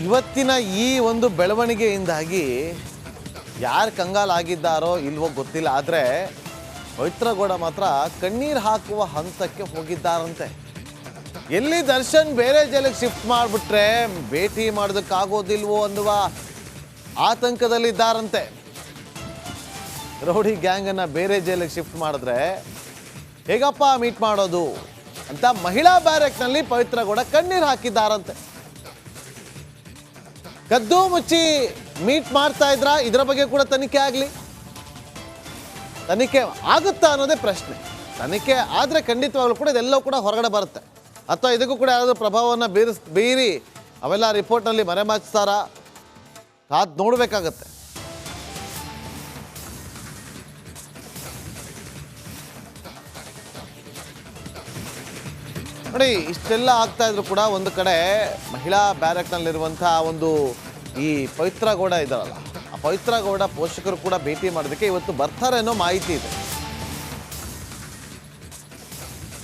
ಇವತ್ತಿನ ಈ ಒಂದು ಬೆಳವಣಿಗೆಯಿಂದಾಗಿ ಯಾರು ಕಂಗಾಲಾಗಿದ್ದಾರೋ ಇಲ್ವೋ ಗೊತ್ತಿಲ್ಲ, ಆದರೆ ಪವಿತ್ರ ಗೌಡ ಮಾತ್ರ ಕಣ್ಣೀರು ಹಾಕುವ ಹಂತಕ್ಕೆ ಹೋಗಿದ್ದಾರಂತೆ. ಎಲ್ಲಿ ದರ್ಶನ್ ಬೇರೆ ಜೈಲಿಗೆ ಶಿಫ್ಟ್ ಮಾಡಿಬಿಟ್ರೆ ಭೇಟಿ ಮಾಡೋದಕ್ಕಾಗೋದಿಲ್ವೋ ಅನ್ನುವ ಆತಂಕದಲ್ಲಿದ್ದಾರಂತೆ. ರೌಡಿ ಗ್ಯಾಂಗನ್ನು ಬೇರೆ ಜೈಲಿಗೆ ಶಿಫ್ಟ್ ಮಾಡಿದ್ರೆ ಹೇಗಪ್ಪ ಮೀಟ್ ಮಾಡೋದು ಅಂತ ಮಹಿಳಾ ಬ್ಯಾರೆಕ್ನಲ್ಲಿ ಪವಿತ್ರ ಗೌಡ ಕಣ್ಣೀರು ಹಾಕಿದ್ದಾರಂತೆ. ಕದ್ದು ಮುಚ್ಚಿ ಮೀಟ್ ಮಾಡ್ತಾ ಇದ್ರ, ಇದರ ಬಗ್ಗೆ ಕೂಡ ತನಿಖೆ ಆಗಲಿ, ತನಿಖೆ ಆಗುತ್ತಾ ಅನ್ನೋದೇ ಪ್ರಶ್ನೆ. ತನಿಖೆ ಆದರೆ ಖಂಡಿತವಾಗ್ಲೂ ಕೂಡ ಇದೆಲ್ಲವೂ ಕೂಡ ಹೊರಗಡೆ ಬರುತ್ತೆ, ಅಥವಾ ಇದಕ್ಕೂ ಕೂಡ ಯಾರಾದರೂ ಪ್ರಭಾವವನ್ನು ಬೀರಿ ಅವೆಲ್ಲ ರಿಪೋರ್ಟ್ನಲ್ಲಿ ಮರೆಮಾಚ್ತಾರ, ಕಾದು ನೋಡಬೇಕಾಗತ್ತೆ. ನೋಡಿ, ಇಷ್ಟೆಲ್ಲ ಆಗ್ತಾ ಇದ್ರು ಕೂಡ ಒಂದು ಕಡೆ ಮಹಿಳಾ ಬ್ಯಾರಕ್ನಲ್ಲಿರುವಂಥ ಒಂದು ಈ ಪವಿತ್ರ ಗೌಡ ಇದ್ದಾರಲ್ಲ, ಆ ಪವಿತ್ರ ಗೌಡ ಪೋಷಕರು ಕೂಡ ಭೇಟಿ ಮಾಡೋದಕ್ಕೆ ಇವತ್ತು ಬರ್ತಾರೆ ಅನ್ನೋ ಮಾಹಿತಿ ಇದೆ.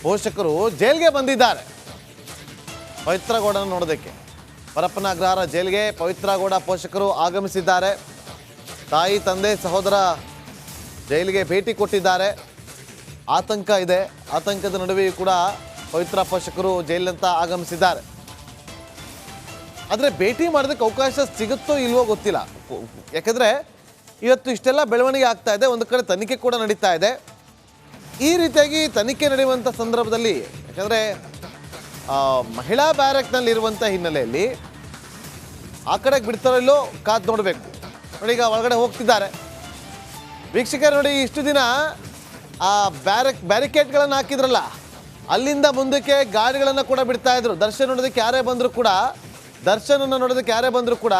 ಪೋಷಕರು ಜೈಲ್ಗೆ ಬಂದಿದ್ದಾರೆ ಪವಿತ್ರ ಗೌಡನ ನೋಡೋದಕ್ಕೆ. ಪರಪ್ಪನ ಅಗ್ರಹಾರ ಜೈಲ್ಗೆ ಪವಿತ್ರ ಗೌಡ ಪೋಷಕರು ಆಗಮಿಸಿದ್ದಾರೆ. ತಾಯಿ ತಂದೆ ಸಹೋದರ ಜೈಲಿಗೆ ಭೇಟಿ ಕೊಟ್ಟಿದ್ದಾರೆ. ಆತಂಕ ಇದೆ, ಆತಂಕದ ನಡುವೆಯೂ ಕೂಡ ಪವಿತ್ರ ಪೋಷಕರು ಜೈಲಂತ ಆಗಮಿಸಿದ್ದಾರೆ. ಆದರೆ ಭೇಟಿ ಮಾಡೋದಕ್ಕೆ ಅವಕಾಶ ಸಿಗುತ್ತೋ ಇಲ್ವೋ ಗೊತ್ತಿಲ್ಲ. ಯಾಕಂದರೆ ಇವತ್ತು ಇಷ್ಟೆಲ್ಲ ಬೆಳವಣಿಗೆ ಆಗ್ತಾ ಇದೆ, ಒಂದು ಕಡೆ ತನಿಖೆ ಕೂಡ ನಡೀತಾ ಇದೆ. ಈ ರೀತಿಯಾಗಿ ತನಿಖೆ ನಡೆಯುವಂಥ ಸಂದರ್ಭದಲ್ಲಿ, ಯಾಕಂದರೆ ಮಹಿಳಾ ಬ್ಯಾರಕ್ನಲ್ಲಿರುವಂಥ ಹಿನ್ನೆಲೆಯಲ್ಲಿ ಆ ಕಡೆಗೆ ಬಿಡ್ತಾರೋ ಇಲ್ಲೋ ಕಾದು ನೋಡಬೇಕು. ನೋಡಿ, ಈಗ ಒಳಗಡೆ ಹೋಗ್ತಿದ್ದಾರೆ ವೀಕ್ಷಕರು. ನೋಡಿ, ಇಷ್ಟು ದಿನ ಆ ಬ್ಯಾರಿಕೇಡ್ಗಳನ್ನು ಹಾಕಿದ್ರಲ್ಲ, ಅಲ್ಲಿಂದ ಮುಂದಕ್ಕೆ ಗಾಡಿಗಳನ್ನು ಕೂಡ ಬಿಡ್ತಾ ಇದ್ರು. ದರ್ಶನ್ ನೋಡೋದಕ್ಕೆ ಯಾರೇ ಬಂದರೂ ಕೂಡ, ದರ್ಶನನ್ನು ನೋಡೋದಕ್ಕೆ ಯಾರೇ ಬಂದರೂ ಕೂಡ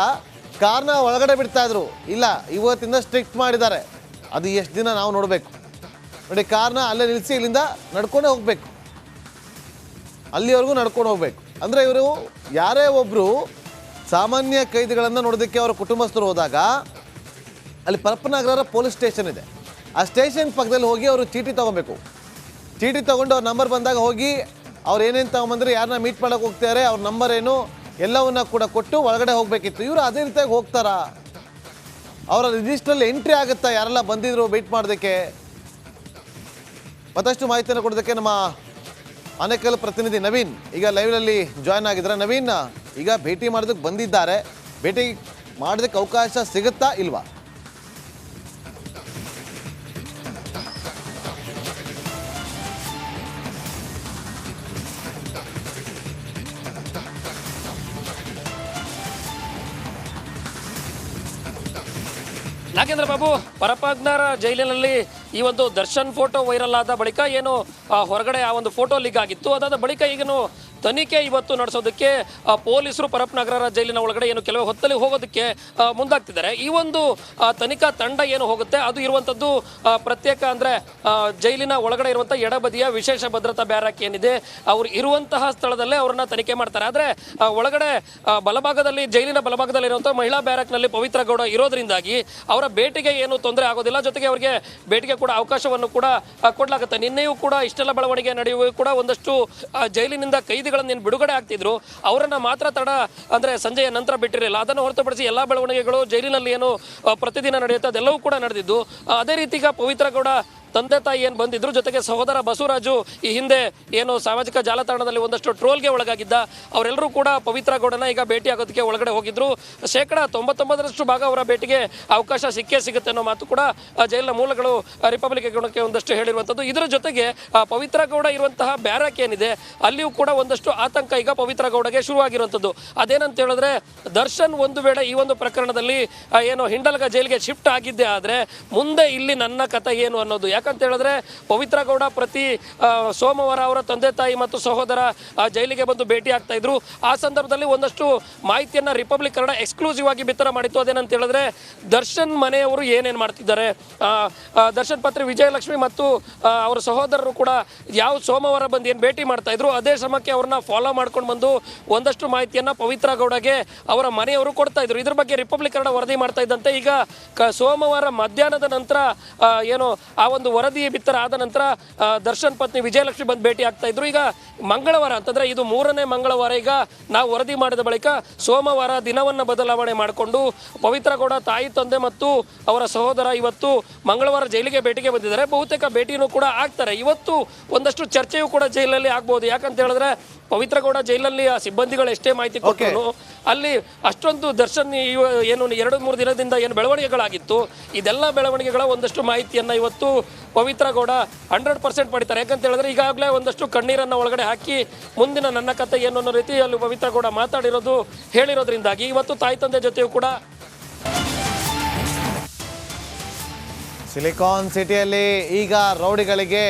ಕಾರ್ನ ಒಳಗಡೆ ಬಿಡ್ತಾ ಇದ್ರು. ಇಲ್ಲ, ಇವತ್ತಿಂದ ಸ್ಟ್ರಿಕ್ಟ್ ಮಾಡಿದ್ದಾರೆ. ಅದು ಎಷ್ಟು ದಿನ ನಾವು ನೋಡಬೇಕು. ನೋಡಿ, ಕಾರ್ನ ಅಲ್ಲೇ ನಿಲ್ಲಿಸಿ ಇಲ್ಲಿಂದ ನಡ್ಕೊಂಡೇ ಹೋಗಬೇಕು, ಅಲ್ಲಿವರೆಗೂ ನಡ್ಕೊಂಡು ಹೋಗ್ಬೇಕು. ಅಂದರೆ ಇವರು ಯಾರೇ ಒಬ್ಬರು ಸಾಮಾನ್ಯ ಕೈದಿಗಳನ್ನು ನೋಡೋದಕ್ಕೆ ಅವರ ಕುಟುಂಬಸ್ಥರು ಹೋದಾಗ ಅಲ್ಲಿ ಪರಪ್ಪನಗರ ಪೊಲೀಸ್ ಸ್ಟೇಷನ್ ಇದೆ, ಆ ಸ್ಟೇಷನ್ ಪಕ್ಕದಲ್ಲಿ ಹೋಗಿ ಅವರು ಚೀಟಿ ತೊಗೊಬೇಕು. ಚೀಟಿ ತೊಗೊಂಡು ಅವ್ರ ನಂಬರ್ ಬಂದಾಗ ಹೋಗಿ ಅವ್ರು ಏನೇನು ತೊಗೊಂಬಂದ್ರೆ, ಯಾರನ್ನ ಮೀಟ್ ಮಾಡೋಕೆ ಹೋಗ್ತಾರೆ, ಅವ್ರ ನಂಬರ್ ಏನು ಎಲ್ಲವನ್ನ ಕೂಡ ಕೊಟ್ಟು ಒಳಗಡೆ ಹೋಗಬೇಕಿತ್ತು. ಇವರು ಅದೇ ರೀತಿಯಾಗಿ ಹೋಗ್ತಾರಾ? ಅವರ ರಿಜಿಸ್ಟ್ರಲ್ಲಿ ಎಂಟ್ರಿ ಆಗುತ್ತಾ ಯಾರೆಲ್ಲ ಬಂದಿದ್ರು ಮೀಟ್ ಮಾಡೋದಕ್ಕೆ? ಮತ್ತಷ್ಟು ಮಾಹಿತಿಯನ್ನು ಕೊಡೋದಕ್ಕೆ ನಮ್ಮ ಆನೇಕಲ್ ಪ್ರತಿನಿಧಿ ನವೀನ್ ಈಗ ಲೈವ್ನಲ್ಲಿ ಜಾಯ್ನ್ ಆಗಿದ್ದಾರೆ. ನವೀನ್, ಈಗ ಭೇಟಿ ಮಾಡೋದಕ್ಕೆ ಬಂದಿದ್ದಾರೆ, ಭೇಟಿ ಮಾಡೋದಕ್ಕೆ ಅವಕಾಶ ಸಿಗುತ್ತಾ ಇಲ್ವಾ? ನಾಗೇಂದ್ರ ಬಾಬು, ಪರಪ್ಪನಗರ ಜೈಲಿನಲ್ಲಿ ಈ ಒಂದು ದರ್ಶನ್ ಫೋಟೋ ವೈರಲ್ ಆದ ಬಳಿಕ ಏನು ಹೊರಗಡೆ ಆ ಒಂದು ಫೋಟೋ ಲೀಕ್ ಆಗಿತ್ತು, ಅದಾದ ಬಳಿಕ ಈಗೇನು ತನಿಖೆ ಇವತ್ತು ನಡೆಸೋದಕ್ಕೆ ಪೊಲೀಸರು ಪರಪ್ಪನಗರ ಜೈಲಿನ ಒಳಗಡೆ ಏನು ಕೆಲವೇ ಹೊತ್ತಲ್ಲಿ ಹೋಗೋದಕ್ಕೆ ಮುಂದಾಗ್ತಿದ್ದಾರೆ. ಈ ಒಂದು ತನಿಖಾ ತಂಡ ಏನು ಹೋಗುತ್ತೆ ಅದು ಇರುವಂಥದ್ದು ಪ್ರತ್ಯೇಕ, ಅಂದರೆ ಜೈಲಿನ ಒಳಗಡೆ ಇರುವಂಥ ಎಡಬದಿಯ ವಿಶೇಷ ಭದ್ರತಾ ಬ್ಯಾರಕ್ ಏನಿದೆ, ಅವ್ರು ಇರುವಂತಹ ಸ್ಥಳದಲ್ಲೇ ಅವ್ರನ್ನ ತನಿಖೆ ಮಾಡ್ತಾರೆ. ಆದರೆ ಒಳಗಡೆ ಬಲಭಾಗದಲ್ಲಿ, ಜೈಲಿನ ಬಲಭಾಗದಲ್ಲಿ ಇರುವಂಥ ಮಹಿಳಾ ಬ್ಯಾರಕ್ನಲ್ಲಿ ಪವಿತ್ರ ಗೌಡ ಇರೋದ್ರಿಂದಾಗಿ ಅವರ ಭೇಟಿಗೆ ಏನು ತೊಂದರೆ ಆಗೋದಿಲ್ಲ. ಜೊತೆಗೆ ಅವರಿಗೆ ಭೇಟಿಗೆ ಕೂಡ ಅವಕಾಶವನ್ನು ಕೂಡ ಕೊಡಲಾಗುತ್ತೆ. ನಿನ್ನೆಯೂ ಕೂಡ ಇಷ್ಟೆಲ್ಲ ಬೆಳವಣಿಗೆ ನಡೆಯುವ ಕೂಡ ಒಂದಷ್ಟು ಜೈಲಿನಿಂದ ಕೈದಿಗಳನ್ನು ಬಿಡುಗಡೆ ಆಗ್ತಿದ್ರು, ಅವರನ್ನ ಮಾತ್ರ ತಡ ಅಂದ್ರೆ ಸಂಜೆಯ ನಂತರ ಬಿಟ್ಟಿರಲಿಲ್ಲ. ಅದನ್ನು ಹೊರತುಪಡಿಸಿ ಎಲ್ಲಾ ಬೆಳವಣಿಗೆಗಳು ಜೈಲಿನಲ್ಲಿ ಏನು ಪ್ರತಿದಿನ ನಡೆಯುತ್ತೆ ಅದೆಲ್ಲವೂ ಕೂಡ ನಡೆದಿದ್ದು. ಅದೇ ರೀತಿ ಈಗ ಪವಿತ್ರ ಗೌಡ ತಂದೆ ತಾಯಿ ಏನು ಬಂದಿದ್ರು, ಜೊತೆಗೆ ಸಹೋದರ ಬಸವರಾಜು ಈ ಹಿಂದೆ ಏನು ಸಾಮಾಜಿಕ ಜಾಲತಾಣದಲ್ಲಿ ಒಂದಷ್ಟು ಟ್ರೋಲ್ಗೆ ಒಳಗಾಗಿದ್ದ, ಅವರೆಲ್ಲರೂ ಕೂಡ ಪವಿತ್ರ ಗೌಡನ ಈಗ ಭೇಟಿ ಆಗೋದಕ್ಕೆ ಒಳಗಡೆ ಹೋಗಿದ್ರು. 99% ಭಾಗ ಅವರ ಭೇಟಿಗೆ ಅವಕಾಶ ಸಿಗುತ್ತೆ ಅನ್ನೋ ಮಾತು ಕೂಡ ಜೈಲಿನ ಮೂಲಗಳು ರಿಪಬ್ಲಿಕ್ ಗೌಡಕ್ಕೆ ಒಂದಷ್ಟು ಹೇಳಿರುವಂಥದ್ದು. ಇದರ ಜೊತೆಗೆ ಪವಿತ್ರ ಗೌಡ ಇರುವಂತಹ ಬ್ಯಾರಕ್ ಏನಿದೆ ಅಲ್ಲಿಯೂ ಕೂಡ ಒಂದಷ್ಟು ಆತಂಕ ಈಗ ಪವಿತ್ರ ಗೌಡಗೆ ಶುರುವಾಗಿರುವಂಥದ್ದು. ಅದೇನಂತ ಹೇಳಿದ್ರೆ, ದರ್ಶನ್ ಒಂದು ವೇಳೆ ಈ ಒಂದು ಪ್ರಕರಣದಲ್ಲಿ ಏನು ಹಿಂಡಲ್ಗ ಜೈಲಿಗೆ ಶಿಫ್ಟ್ ಆಗಿದ್ದೆ ಆದರೆ ಮುಂದೆ ಇಲ್ಲಿ ನನ್ನ ಕಥೆ ಏನು ಅನ್ನೋದು. ಯಾಕಂತ ಹೇಳಿದ್ರೆ ಪವಿತ್ರ ಗೌಡ ಪ್ರತಿ ಸೋಮವಾರ ಅವರ ತಂದೆ ತಾಯಿ ಮತ್ತು ಸಹೋದರ ಜೈಲಿಗೆ ಬಂದು ಭೇಟಿ ಆಗ್ತಾ ಇದ್ರು. ಆ ಸಂದರ್ಭದಲ್ಲಿ ಒಂದಷ್ಟು ಮಾಹಿತಿಯನ್ನ ರಿಪಬ್ಲಿಕ್ ಕನ್ನಡ ಎಕ್ಸ್ಕ್ಲೂಸಿವ್ ಆಗಿ ಬಿತ್ತರ ಮಾಡಿತ್ತು. ಅದೇನಂತ ಹೇಳಿದ್ರೆ, ದರ್ಶನ್ ಮನೆಯವರು ಏನೇನು ಮಾಡ್ತಿದ್ದಾರೆ, ದರ್ಶನ್ ಪತ್ರಿ ವಿಜಯಲಕ್ಷ್ಮಿ ಮತ್ತು ಅವರ ಸಹೋದರರು ಕೂಡ ಯಾವ ಸೋಮವಾರ ಬಂದು ಏನು ಭೇಟಿ ಮಾಡ್ತಾ ಇದ್ರು ಅದೇ ಶ್ರಮಕ್ಕೆ ಅವ್ರನ್ನ ಫಾಲೋ ಮಾಡ್ಕೊಂಡು ಬಂದು ಒಂದಷ್ಟು ಮಾಹಿತಿಯನ್ನ ಪವಿತ್ರ ಗೌಡಗೆ ಅವರ ಮನೆಯವರು ಕೊಡ್ತಾ ಇದ್ರು. ಇದ್ರ ಬಗ್ಗೆ ರಿಪಬ್ಲಿಕ್ ಕನ್ನಡ ವರದಿ ಮಾಡ್ತಾ ಇದ್ದಂತೆ ಈಗ ಸೋಮವಾರ ಮಧ್ಯಾಹ್ನದ ನಂತರ ಏನು ಆ ಒಂದು ಒಂದು ವರದಿ ಬಿತ್ತರ ಆದ ನಂತರ ದರ್ಶನ್ ಪತ್ನಿ ವಿಜಯಲಕ್ಷ್ಮಿ ಬಂದು ಭೇಟಿ ಆಗ್ತಾ ಇದ್ರು. ಈಗ ಮಂಗಳವಾರ ಅಂತಂದ್ರೆ ಇದು 3ನೇ ಮಂಗಳವಾರ. ಈಗ ನಾವು ವರದಿ ಮಾಡಿದ ಬಳಿಕ ಸೋಮವಾರ ದಿನವನ್ನ ಬದಲಾವಣೆ ಮಾಡಿಕೊಂಡು ಪವಿತ್ರ ಗೌಡ ತಾಯಿ ತಂದೆ ಮತ್ತು ಅವರ ಸಹೋದರ ಇವತ್ತು ಮಂಗಳವಾರ ಜೈಲಿಗೆ ಭೇಟಿಗೆ ಬಂದಿದ್ದಾರೆ. ಬಹುತೇಕ ಭೇಟಿನೂ ಕೂಡ ಆಗ್ತಾರೆ. ಇವತ್ತು ಒಂದಷ್ಟು ಚರ್ಚೆಯೂ ಕೂಡ ಜೈಲಲ್ಲಿ ಆಗ್ಬೋದು. ಯಾಕಂತ ಹೇಳಿದ್ರೆ ಪವಿತ್ರ ಗೌಡ ಜೈಲಲ್ಲಿ ಆ ಸಿಬ್ಬಂದಿಗಳು ಎಷ್ಟೇ ಮಾಹಿತಿ ಕೊಟ್ಟರು ಅಲ್ಲಿ ಅಷ್ಟೊಂದು ದರ್ಶನ್ ಏನು 2-3 ದಿನದಿಂದ ಏನು ಬೆಳವಣಿಗೆಗಳಾಗಿತ್ತು, ಇದೆಲ್ಲ ಬೆಳವಣಿಗೆಗಳ ಒಂದಷ್ಟು ಮಾಹಿತಿಯನ್ನ ಇವತ್ತು ಪವಿತ್ರ ಗೌಡ 100% ಪಡಿತಾರೆ. ಯಾಕಂತ ಹೇಳಿದ್ರೆ ಈಗಾಗಲೇ ಒಂದಷ್ಟು ಕಣ್ಣೀರನ್ನ ಒಳಗಡೆ ಹಾಕಿ ಮುಂದಿನ ನನ್ನ ಕತೆ ಏನು ಅನ್ನೋ ರೀತಿ ಅಲ್ಲಿ ಪವಿತ್ರ ಗೌಡ ಮಾತಾಡಿರೋದು ಹೇಳಿರೋದ್ರಿಂದಾಗಿ ಇವತ್ತು ತಾಯಿ ತಂದೆ ಜೊತೆಯೂ ಕೂಡ ಸಿಲಿಕಾನ್ ಸಿಟಿಯಲ್ಲಿ ಈಗ ರೌಡಿಗಳಿಗೆ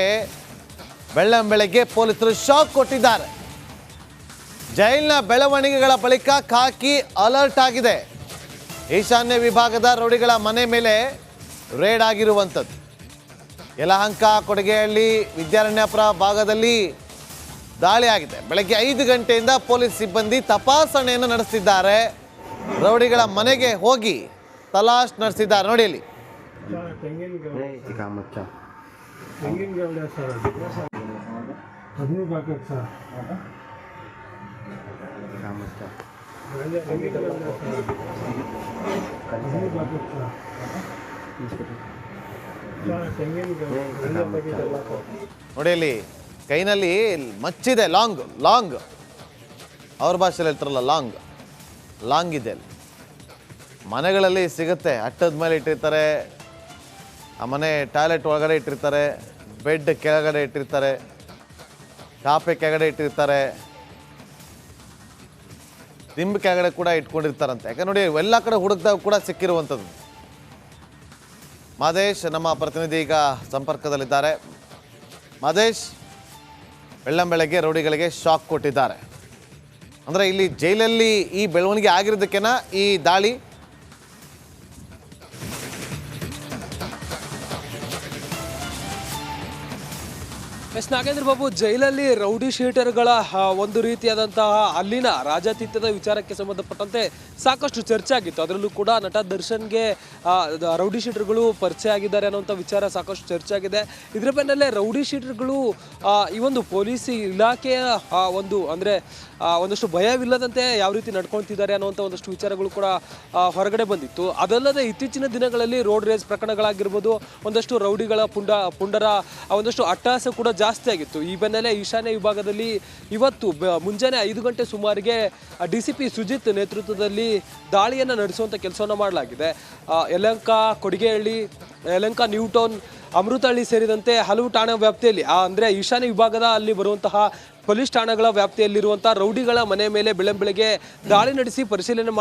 ಬೆಳ್ಳಂಬೆಳಗ್ಗೆ ಪೊಲೀಸರು ಶಾಕ್ ಕೊಟ್ಟಿದ್ದಾರೆ. ಜೈಲಿನ ಬೆಳವಣಿಗೆಗಳ ಬಳಿಕ ಖಾಕಿ ಅಲರ್ಟ್ ಆಗಿದೆ. ಈಶಾನ್ಯ ವಿಭಾಗದ ರೌಡಿಗಳ ಮನೆ ಮೇಲೆ ರೇಡ್ ಆಗಿರುವಂಥದ್ದು. ಯಲಹಂಕ, ಕೊಡಗೇಹಳ್ಳಿ, ವಿದ್ಯಾರಣ್ಯಪುರ ಭಾಗದಲ್ಲಿ ದಾಳಿ ಆಗಿದೆ. ಬೆಳಗ್ಗೆ 5 ಗಂಟೆಯಿಂದ ಪೊಲೀಸ್ ಸಿಬ್ಬಂದಿ ತಪಾಸಣೆಯನ್ನು ನಡೆಸಿದ್ದಾರೆ. ರೌಡಿಗಳ ಮನೆಗೆ ಹೋಗಿ ತಲಾಶ್ ನಡೆಸಿದ್ದಾರೆ. ನೋಡಿ ಅಲ್ಲಿ ನೋಡಿ ಅಲ್ಲಿ ಕೈನಲ್ಲಿ ಮಚ್ಚಿದೆ, ಲಾಂಗ್ ಅವ್ರ ಭಾಷೆಯಲ್ಲಿ ಹೇಳ್ತಾರಲ್ಲ ಲಾಂಗ್ ಇದೆ ಅಲ್ಲಿ. ಮನೆಗಳಲ್ಲಿ ಸಿಗುತ್ತೆ. ಅಟ್ಟದ ಮೇಲೆ ಇಟ್ಟಿರ್ತಾರೆ, ಆ ಮನೆ ಟಾಯ್ಲೆಟ್ ಒಳಗಡೆ ಇಟ್ಟಿರ್ತಾರೆ, ಬೆಡ್ ಕೆಳಗಡೆ ಇಟ್ಟಿರ್ತಾರೆ, ಕಾಪೆ ಕೆಳಗಡೆ ಇಟ್ಟಿರ್ತಾರೆ, ದಿಂಬು ಕೆಳಗಡೆ ಕೂಡ ಇಟ್ಕೊಂಡಿರ್ತಾರಂತೆ. ಯಾಕಂದ್ರೆ ನೋಡಿ ಎಲ್ಲ ಕಡೆ ಹುಡುಕ್ದಾಗ ಕೂಡ ಸಿಕ್ಕಿರುವಂಥದ್ದು. ಮಾದೇಶ್ ನಮ್ಮ ಪ್ರತಿನಿಧಿ ಈಗ ಸಂಪರ್ಕದಲ್ಲಿದ್ದಾರೆ. ಮಾದೇಶ್, ಬೆಳ್ಳಂಬೆಳಗ್ಗೆ ರೌಡಿಗಳಿಗೆ ಶಾಕ್ ಕೊಟ್ಟಿದ್ದಾರೆ. ಅಂದರೆ ಇಲ್ಲಿ ಜೈಲಲ್ಲಿ ಈ ಬೆಳವಣಿಗೆ ಆಗಿರೋದಕ್ಕೆನಾ ಈ ದಾಳಿ? ಎಸ್ ನಾಗೇಂದ್ರ ಬಾಬು, ಜೈಲಲ್ಲಿ ರೌಡಿ ಶೀಟರ್ಗಳ ಒಂದು ರೀತಿಯಾದಂತಹ ಅಲ್ಲಿನ ರಾಜಾತಿಥ್ಯದ ವಿಚಾರಕ್ಕೆ ಸಂಬಂಧಪಟ್ಟಂತೆ ಸಾಕಷ್ಟು ಚರ್ಚೆ ಆಗಿತ್ತು. ಅದರಲ್ಲೂ ಕೂಡ ನಟ ದರ್ಶನ್ಗೆ ರೌಡಿ ಶೀಟರ್ಗಳು ಪರಿಚಯ ಆಗಿದ್ದಾರೆ ಅನ್ನೋಂಥ ವಿಚಾರ ಸಾಕಷ್ಟು ಚರ್ಚೆ ಆಗಿದೆ. ಇದರ ಬೆನ್ನಲ್ಲೇ ರೌಡಿ ಶೀಟರ್ಗಳು ಈ ಒಂದು ಪೊಲೀಸ್ ಇಲಾಖೆಯ ಒಂದು ಅಂದರೆ ಒಂದಷ್ಟು ಭಯವಿಲ್ಲದಂತೆ ಯಾವ ರೀತಿ ನಡ್ಕೊಳ್ತಿದ್ದಾರೆ ಅನ್ನುವಂಥ ಒಂದಷ್ಟು ವಿಚಾರಗಳು ಕೂಡ ಹೊರಗಡೆ ಬಂದಿತ್ತು. ಅದಲ್ಲದೆ ಇತ್ತೀಚಿನ ದಿನಗಳಲ್ಲಿ ರೋಡ್ ರೇಸ್ ಪ್ರಕರಣಗಳಾಗಿರ್ಬೋದು, ಒಂದಷ್ಟು ರೌಡಿಗಳ ಪುಂಡರ ಒಂದಷ್ಟು ಅಟ್ಟಹಾಸ ಕೂಡ ಜಾಸ್ತಿ ಆಗಿತ್ತು. ಈ ಬೆನ್ನಲ್ಲೇ ಈಶಾನ್ಯ ವಿಭಾಗದಲ್ಲಿ ಇವತ್ತು ಮುಂಜಾನೆ 5 ಗಂಟೆ ಸುಮಾರಿಗೆ DCP ಸುಜಿತ್ ನೇತೃತ್ವದಲ್ಲಿ ದಾಳಿಯನ್ನು ನಡೆಸುವಂಥ ಕೆಲಸವನ್ನು ಮಾಡಲಾಗಿದೆ. ಯಲಹಂಕ, ಕೊಡಗೇಹಳ್ಳಿ, ಯಲಹಂಕ ನ್ಯೂ ಟೌನ್, ಅಮೃತಹಳ್ಳಿ ಸೇರಿದಂತೆ ಹಲವು ಠಾಣಾ ವ್ಯಾಪ್ತಿಯಲ್ಲಿ ಅಂದರೆ ಈಶಾನ್ಯ ವಿಭಾಗದ ಅಲ್ಲಿ ಬರುವಂತಹ ಪೊಲೀಸ್ ಠಾಣೆಗಳ ವ್ಯಾಪ್ತಿಯಲ್ಲಿರುವಂತಹ ರೌಡಿಗಳ ಮನೆ ಮೇಲೆ ಬೆಳಂಬೆಳಗ್ಗೆ ದಾಳಿ ನಡೆಸಿ ಪರಿಶೀಲನೆ